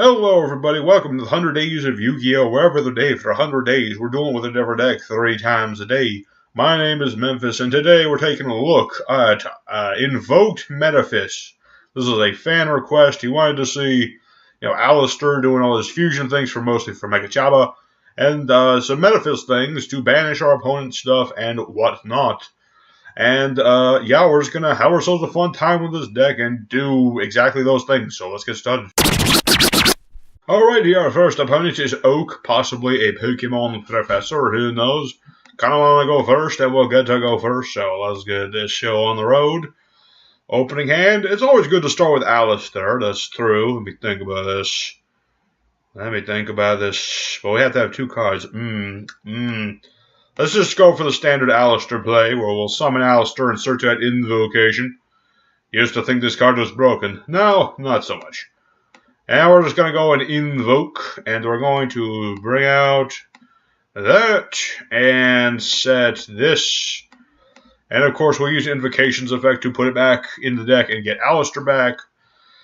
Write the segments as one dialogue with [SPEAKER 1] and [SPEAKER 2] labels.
[SPEAKER 1] Hello everybody, welcome to the 100 Days of Yu-Gi-Oh! Where every other day for 100 days we're dueling with a different deck 3 times a day. My name is Memphis, and today we're taking a look at Invoked Metaphys. This is a fan request. He wanted to see, Alistair doing all his fusion things mostly for Mechaba, and some Metaphys things to banish our opponent's stuff and whatnot. And we're just gonna have ourselves a fun time with this deck and do exactly those things. So let's get started. Alrighty, our first opponent is Oak, possibly a Pokemon professor, who knows? Kinda wanna go first, and we'll get to go first, so let's get this show on the road. Opening hand, it's always good to start with Alistair, that's true. Let me think about this. But we have to have two cards. Let's just go for the standard Alistair play, where we'll summon Alistair and search that invocation. Used to think this card was broken. No, not so much. And we're just going to go and invoke, and we're going to bring out that, and set this. And of course we'll use Invocation's effect to put it back in the deck and get Alistair back.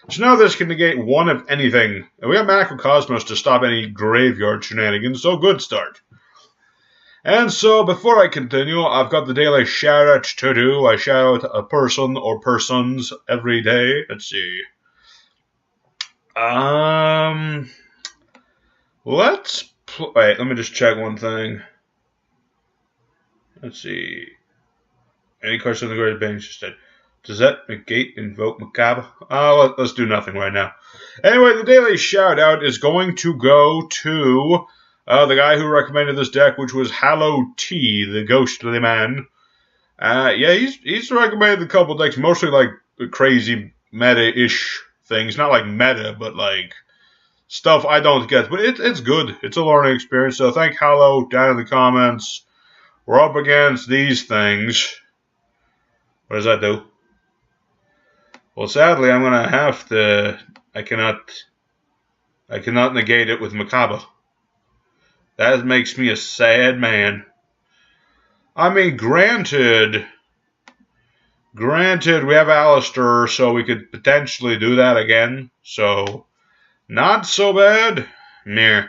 [SPEAKER 1] So now this can negate one of anything. And we have Macrocosmos to stop any graveyard shenanigans, so good start. And so before I continue, I've got the daily shout out to do. I shout out a person or persons every day. Let's see. Wait, let me just check one thing. Let's see. Any cards on the great bench instead. Does that negate Invoke Mechaba? Let's do nothing right now. Anyway, the daily shout out is going to go to the guy who recommended this deck, which was Hallow T, the ghostly man. He's recommended a couple decks, mostly like crazy meta-ish things, not like meta, but like stuff I don't get. But it's good. It's a learning experience. So thank Hallow down in the comments. We're up against these things. What does that do? Well, sadly, I'm gonna have to. I cannot negate it with Mechaba. That makes me a sad man. I mean, granted, we have Alistair, so we could potentially do that again. So, not so bad. Meh.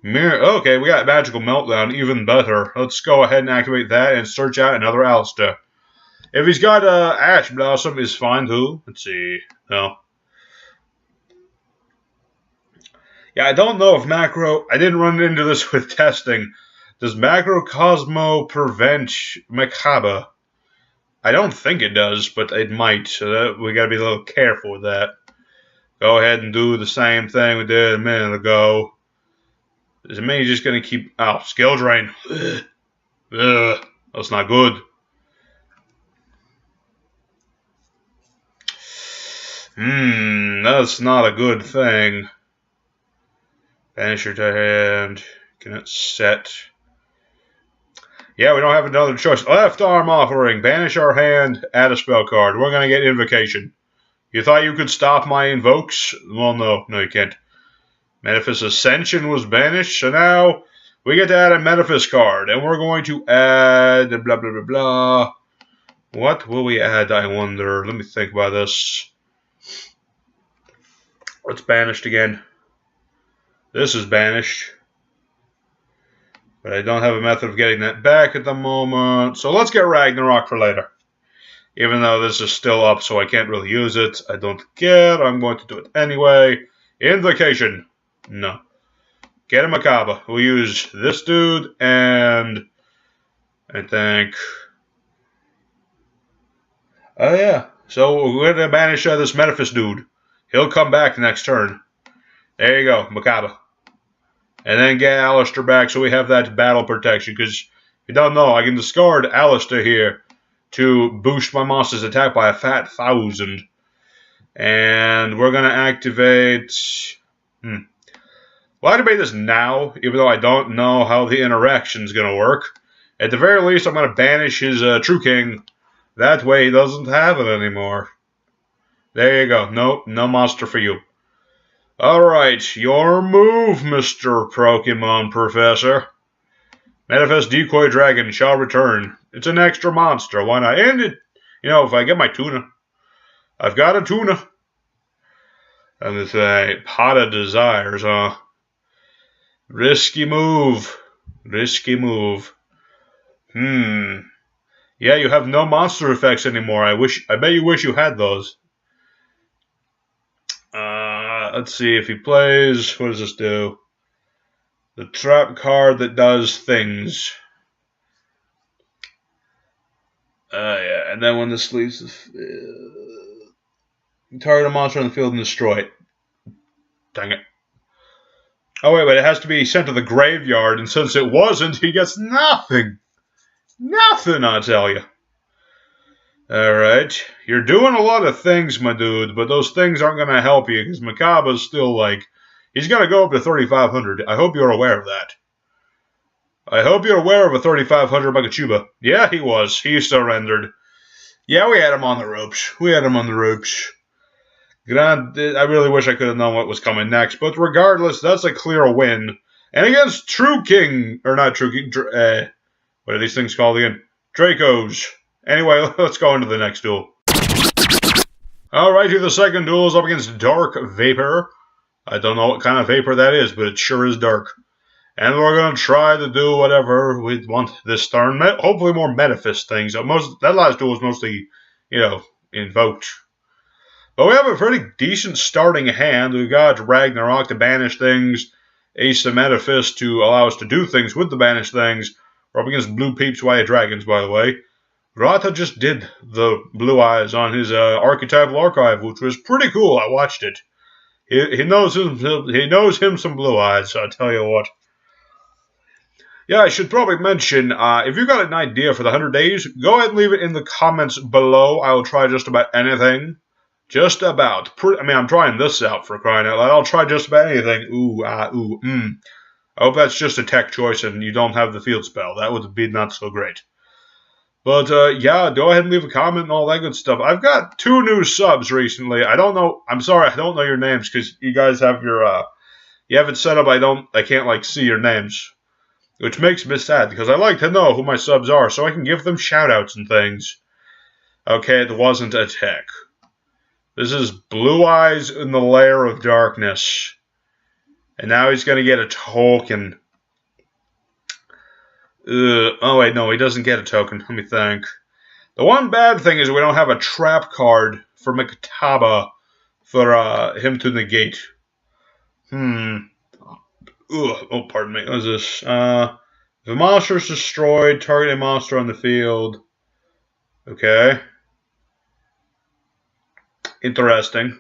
[SPEAKER 1] Okay, we got Magical Meltdown, even better. Let's go ahead and activate that and search out another Alistair. If he's got Ash Blossom, is fine too. Let's see. No. Yeah, I don't know if I didn't run into this with testing. Does Macrocosmo prevent Mechaba? I don't think it does, but it might, so we gotta be a little careful with that. Go ahead and do the same thing we did a minute ago. Is it me just gonna keep... Oh, Skill Drain. Ugh. That's not good. That's not a good thing. Banish your hand. Can it set... Yeah, we don't have another choice. Left arm offering. Banish our hand. Add a spell card. We're going to get Invocation. You thought you could stop my invokes? Well, no. No, you can't. Metaphys Ascension was banished, so now we get to add a Metaphys card. And we're going to add blah, blah, blah, blah. What will we add, I wonder? Let me think about this. What's banished again? This is banished. But I don't have a method of getting that back at the moment. So let's get Ragnarok for later. Even though this is still up, so I can't really use it. I don't care. I'm going to do it anyway. Invocation. No. Get a Mechaba. We'll use this dude and... I think... Oh yeah. So we're going to banish this Metaphys dude. He'll come back next turn. There you go. Mechaba. And then get Alistair back so we have that battle protection. Because if you don't know, I can discard Alistair here to boost my monster's attack by a fat 1,000. And we're going to activate... Well, I activate this now, even though I don't know how the interaction is going to work. At the very least, I'm going to banish his True King. That way he doesn't have it anymore. There you go. Nope, no monster for you. Alright, your move, Mr. Pokemon Professor. Metaphys Decoy Dragon shall return. It's an extra monster, why not? And it, if I get my tuna. I've got a tuna. And it's a Pot of Desires, huh? Risky move. Risky move. Yeah, you have no monster effects anymore. I bet you wish you had those. Let's see if he plays. What does this do? The trap card that does things. Yeah, and then when this leaves target a monster on the field and destroy it. Dang it. Oh, wait, but it has to be sent to the graveyard, and since it wasn't, he gets nothing. Nothing, I tell you. Alright, you're doing a lot of things, my dude, but those things aren't going to help you, because Mechaba's still like, he's going to go up to 3,500. I hope you're aware of that. I hope you're aware of a 3,500 Mechaba. Yeah, he was. He surrendered. Yeah, we had him on the ropes. Granted, I really wish I could have known what was coming next, but regardless, that's a clear win. And against True King, or not True King, what are these things called again? Dracos. Anyway, let's go into the next duel. Alright, here the second duel is up against Dark Vapor. I don't know what kind of vapor that is, but it sure is dark. And we're going to try to do whatever we want this turn. Hopefully more Metaphys things. That last duel was mostly, invoked. But we have a pretty decent starting hand. We've got Ragnarok to banish things, Ace of Metaphys to allow us to do things with the banished things. We're up against Blue Peeps, White Dragons, by the way. Rata just did the Blue Eyes on his Archetypal Archive, which was pretty cool. I watched it. He knows him some Blue Eyes, so I'll tell you what. Yeah, I should probably mention, if you got an idea for the 100 days, go ahead and leave it in the comments below. I will try just about anything. Just about. I'm trying this out for crying out loud. I'll try just about anything. I hope that's just a tech choice and you don't have the field spell. That would be not so great. But, yeah, go ahead and leave a comment and all that good stuff. I've got 2 new subs recently. I'm sorry, I don't know your names because you guys have you have it set up. I can't, see your names. Which makes me sad because I like to know who my subs are so I can give them shoutouts and things. Okay, it wasn't a tech. This is Blue Eyes in the Lair of Darkness. And now he's going to get a token. Oh, wait, no, he doesn't get a token. Let me think. The one bad thing is we don't have a trap card for Mechaba for him to negate. Oh, pardon me. What is this? If a monster is destroyed, target a monster on the field. Okay. Interesting.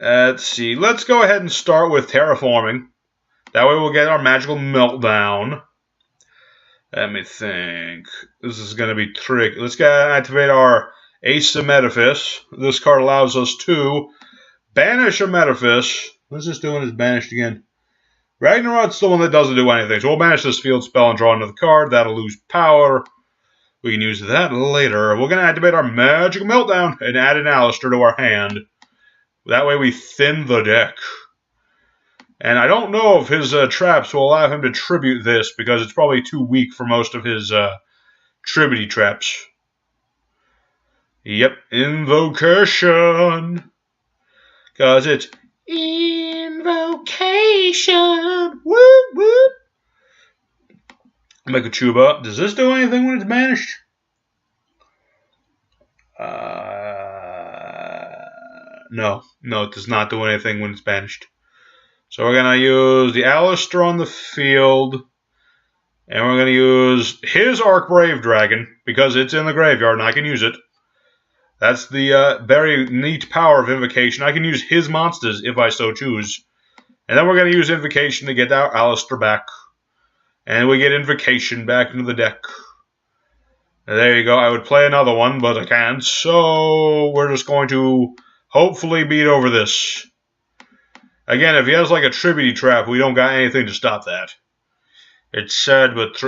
[SPEAKER 1] Let's see. Let's go ahead and start with Terraforming. That way we'll get our Magical Meltdown. Let me think. This is going to be tricky. Let's activate our Ace of Metaphys. This card allows us to banish a Metaphys. What's this doing is banished again? Ragnarok's the one that doesn't do anything. So we'll banish this field spell and draw another card. That'll lose power. We can use that later. We're going to activate our Magical Meltdown and add an Alistair to our hand. That way we thin the deck. And I don't know if his traps will allow him to tribute this because it's probably too weak for most of his tribute traps. Yep, Invocation. Because it's Invocation. Whoop, whoop. Mechaba. Does this do anything when it's banished? No, it does not do anything when it's banished. So we're going to use the Alistair on the field. And we're going to use his Archbrave Dragon because it's in the graveyard and I can use it. That's the very neat power of Invocation. I can use his monsters if I so choose. And then we're going to use Invocation to get our Alistair back. And we get Invocation back into the deck. And there you go. I would play another one, but I can't. So we're just going to hopefully beat over this. Again, if he has like a tribute trap, we don't got anything to stop that. It's sad, but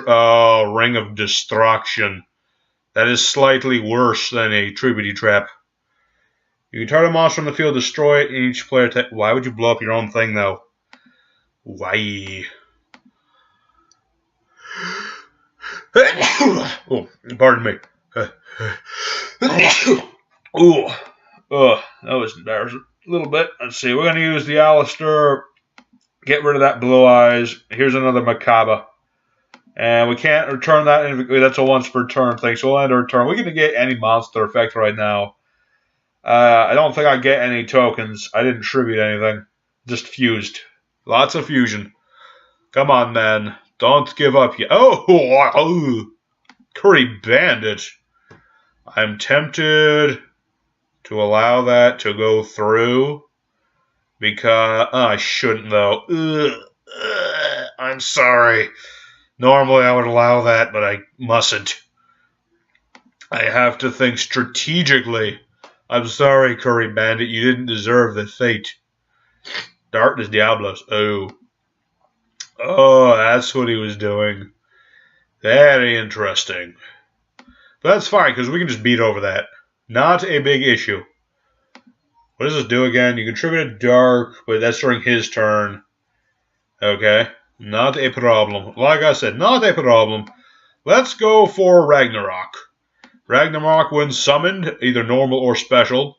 [SPEAKER 1] Ring of Destruction. That is slightly worse than a tribute trap. You can target a monster on the field, destroy it, and each player... Why would you blow up your own thing, though? Why? Oh, pardon me. That was embarrassing. a little bit. Let's see. We're going to use the Alistair. Get rid of that Blue Eyes. Here's another Mechaba. And we can't return that. That's a once per turn thing, so we'll end our turn. We can get any monster effect right now. I don't think I get any tokens. I didn't tribute anything. Just fused. Lots of fusion. Come on, man. Don't give up yet. Oh! Curry Bandit. I'm tempted to allow that to go through. Because I shouldn't, though. I'm sorry. Normally I would allow that, but I mustn't. I have to think strategically. I'm sorry, Curry Bandit. You didn't deserve the fate. Darkness Diablos. Oh. Oh, that's what he was doing. Very interesting. But that's fine, because we can just beat over that. Not a big issue. What does this do again? You contribute a dark, but that's during his turn. Okay. Not a problem. Like I said, not a problem. Let's go for Ragnarok. Ragnarok, when summoned, either normal or special,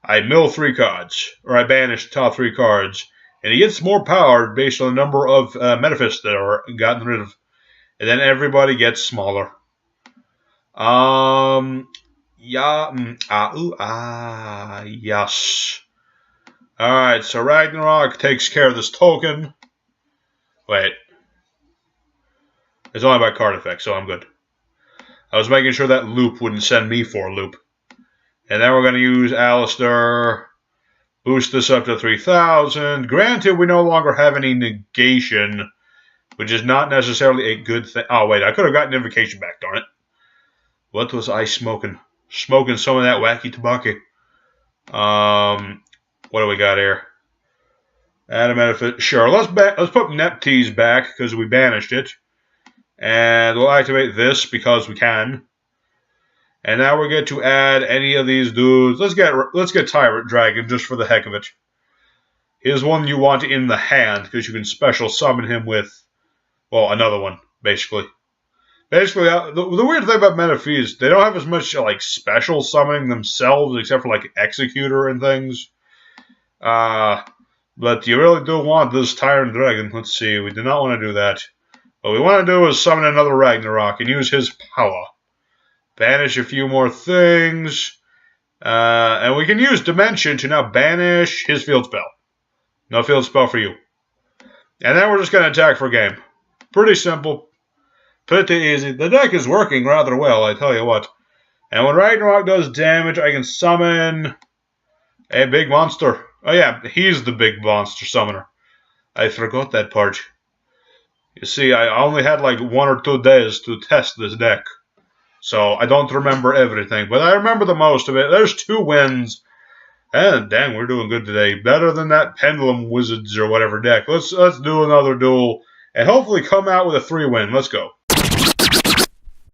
[SPEAKER 1] I mill 3 cards. Or I banish the top 3 cards. And he gets more power based on the number of Metaphys that are gotten rid of. And then everybody gets smaller. Yes. Alright, so Ragnarok takes care of this token. Wait. It's only by card effect, so I'm good. I was making sure that loop wouldn't send me for a loop. And then we're going to use Alistair. Boost this up to 3,000. Granted, we no longer have any negation, which is not necessarily a good thing. Oh, wait, I could have gotten invocation back, darn it. What was I smoking? Smoking some of that wacky tobacco. What do we got here? Add a Metaphys. Sure, let's put Neptys back because we banished it. And we'll activate this because we can. And now we get to add any of these dudes. Let's get Tyrant Dragon just for the heck of it. Here's one you want in the hand because you can special summon him with, well, another one basically. Basically, the weird thing about Metaphys, they don't have as much like special summoning themselves except for like Executor and things. But you really do want this Tyrant Dragon. Let's see, we do not want to do that. What we want to do is summon another Ragnarok and use his power. Banish a few more things. And we can use Dimension to now banish his field spell. No field spell for you. And then we're just going to attack for game. Pretty simple. Pretty easy. The deck is working rather well, I tell you what. And when Ragnarok does damage, I can summon a big monster. Oh yeah, he's the big monster summoner. I forgot that part. You see, I only had like 1 or 2 days to test this deck. So I don't remember everything, but I remember the most of it. There's 2 wins. And dang, we're doing good today. Better than that Pendulum Wizards or whatever deck. Let's do another duel and hopefully come out with a 3-win. Let's go.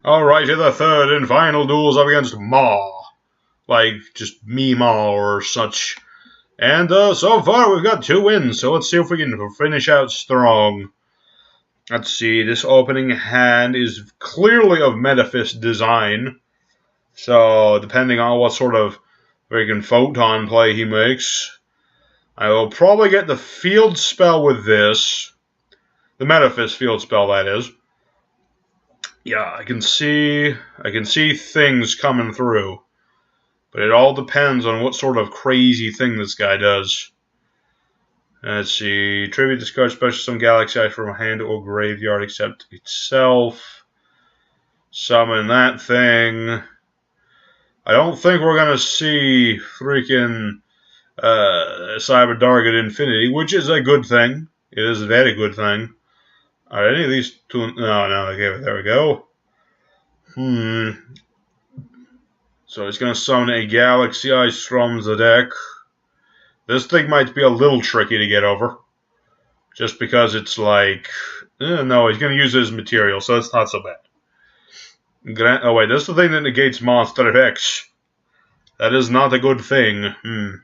[SPEAKER 1] Alright, the third and final duels up against Ma. Like, just me Ma or such. And so far we've got 2 wins, so let's see if we can finish out strong. Let's see, this opening hand is clearly of Metaphys design. So, depending on what sort of freaking photon play he makes, I will probably get the field spell with this. The Metaphys field spell, that is. Yeah, I can see things coming through. But it all depends on what sort of crazy thing this guy does. Let's see. Tribute discard special some galaxy ice from a hand or graveyard except itself. Summon that thing. I don't think we're going to see freaking Cyber Dark at Infinity, which is a good thing. It is a very good thing. Are any of these 2? No, okay, there we go. So it's going to summon a Galaxy Ice from the deck. This thing might be a little tricky to get over. Just because it's like... no, he's going to use it as material, so it's not so bad. Oh wait, this is the thing that negates Monster X. That is not a good thing. And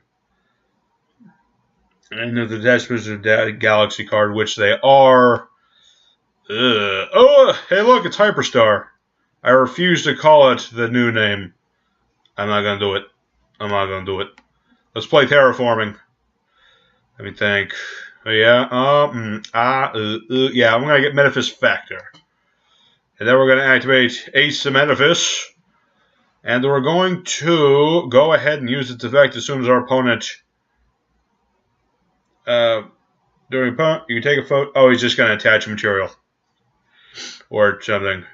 [SPEAKER 1] if the attachments of that Galaxy card, which they are... Oh, hey look, it's Hyperstar. I refuse to call it the new name. I'm not going to do it. I'm not going to do it. Let's play Terraforming. Let me think. Yeah, yeah, I'm going to get Metaphys Factor. And then we're going to activate Ace Metaphys. And we're going to go ahead and use its effect as soon as our opponent... during opponent, you can take a photo... Oh, he's just going to attach material. Or something.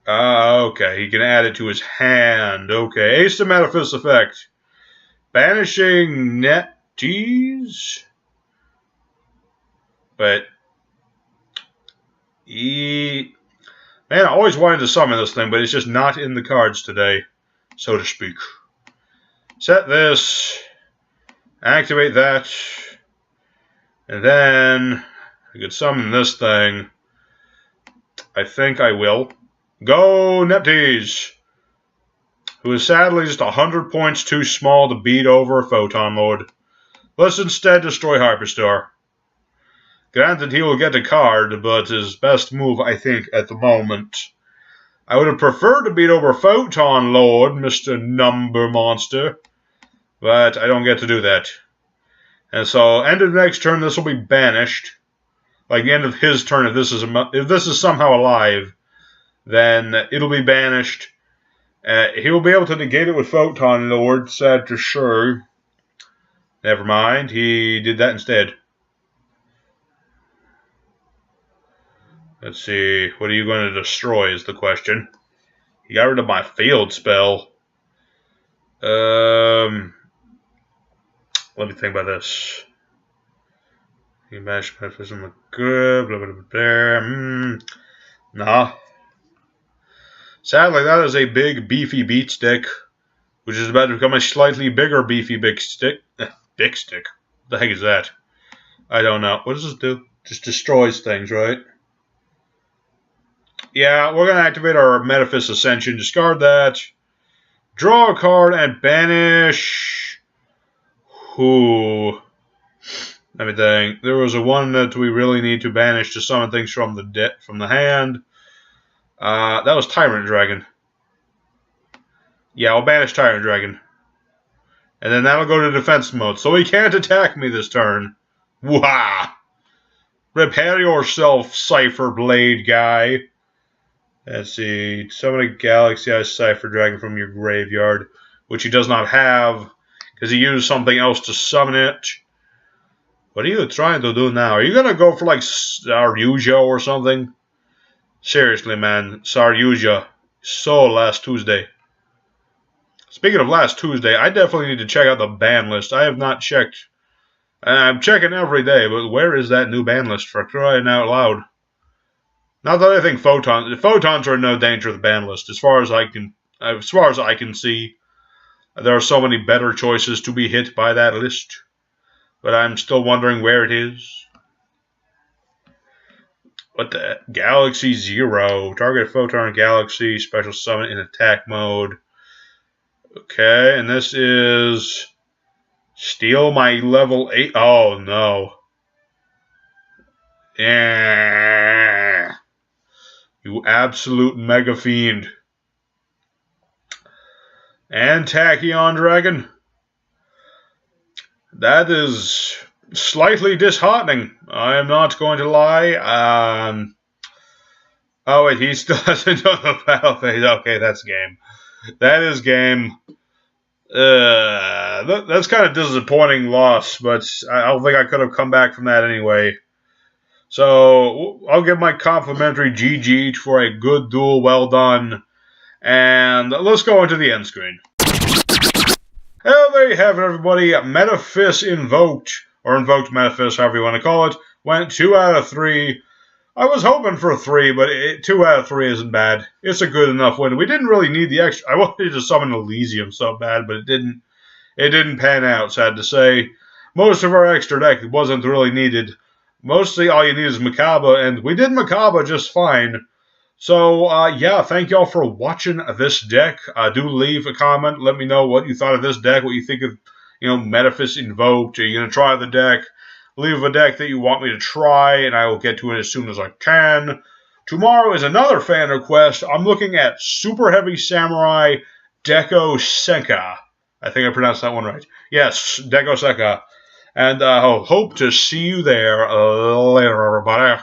[SPEAKER 1] Okay, he can add it to his hand. Okay, Ace Metaphys effect. Banishing Metaphys. But... Man, I always wanted to summon this thing, but it's just not in the cards today, so to speak. Set this. Activate that. And then I could summon this thing. I think I will. Go Neptys! Who is sadly just 100 points too small to beat over Photon Lord. Let's instead destroy Hyperstar. Granted, he will get a card, but his best move, I think, at the moment. I would have preferred to beat over Photon Lord, Mr. Number Monster, but I don't get to do that. And so, end of next turn, this will be banished. Like the end of his turn, if this is somehow alive, then it'll be banished. He will be able to negate it with Photon Lord, sad to sure. Never mind, he did that instead. Let's see, what are you going to destroy is the question. He got rid of my field spell. Let me think about this. You bash Metaphys in the good, blah, blah, blah, blah. Nah. Sadly, that is a big, beefy beat stick, which is about to become a slightly bigger, beefy big stick. Big stick? What the heck is that? I don't know. What does this do? Just destroys things, right? Yeah, we're going to activate our Metaphys Ascension, discard that, draw a card, and banish... Who? Let me think. There was a one that we really need to banish to summon things from the hand. That was Tyrant Dragon. Yeah, I'll banish Tyrant Dragon. And then that'll go to defense mode, so he can't attack me this turn. Wah! Prepare yourself, Cypher Blade guy. Let's see. Summon a Galaxy Eye Cypher Dragon from your graveyard, which he does not have, because he used something else to summon it. What are you trying to do now? Are you going to go for, like, Saryuja or something? Seriously, man. Saryuja. So last Tuesday. Speaking of last Tuesday, I definitely need to check out the ban list. I have not checked. I'm checking every day, but where is that new ban list for crying out loud? Not that I think photons are in no danger of the ban list, as far as I can see. There are so many better choices to be hit by that list, but I'm still wondering where it is. What the Galaxy 0. Target photon galaxy, special summon in attack mode. Okay, and this is steal my level 8. Oh no. Yeah. You absolute mega fiend. And Tachyon Dragon. That is slightly disheartening. I am not going to lie. Oh wait, he still hasn't done the battle phase. Okay, that's game. That is game. That's kind of disappointing loss, but I don't think I could have come back from that anyway. So I'll give my complimentary GG for a good duel, well done. And let's go into the end screen. Well, there you have it, everybody. Metaphys Invoked, or Invoked Metaphys, however you want to call it, went 2 out of 3. I was hoping for 3, but 2 out of 3 isn't bad. It's a good enough win. We didn't really need the extra. I wanted to summon Elysium so bad, but it didn't pan out, sad to say. Most of our extra deck wasn't really needed. Mostly all you need is Mechaba, and we did Mechaba just fine. So, yeah, thank y'all for watching this deck. Do leave a comment. Let me know what you thought of this deck, what you think of, Metaphys Invoked. Are you going to try the deck? Leave a deck that you want me to try, and I will get to it as soon as I can. Tomorrow is another fan request. I'm looking at Super Heavy Samurai Deco Senka. I think I pronounced that one right. Yes, Deco Seca. And I hope to see you there later, everybody.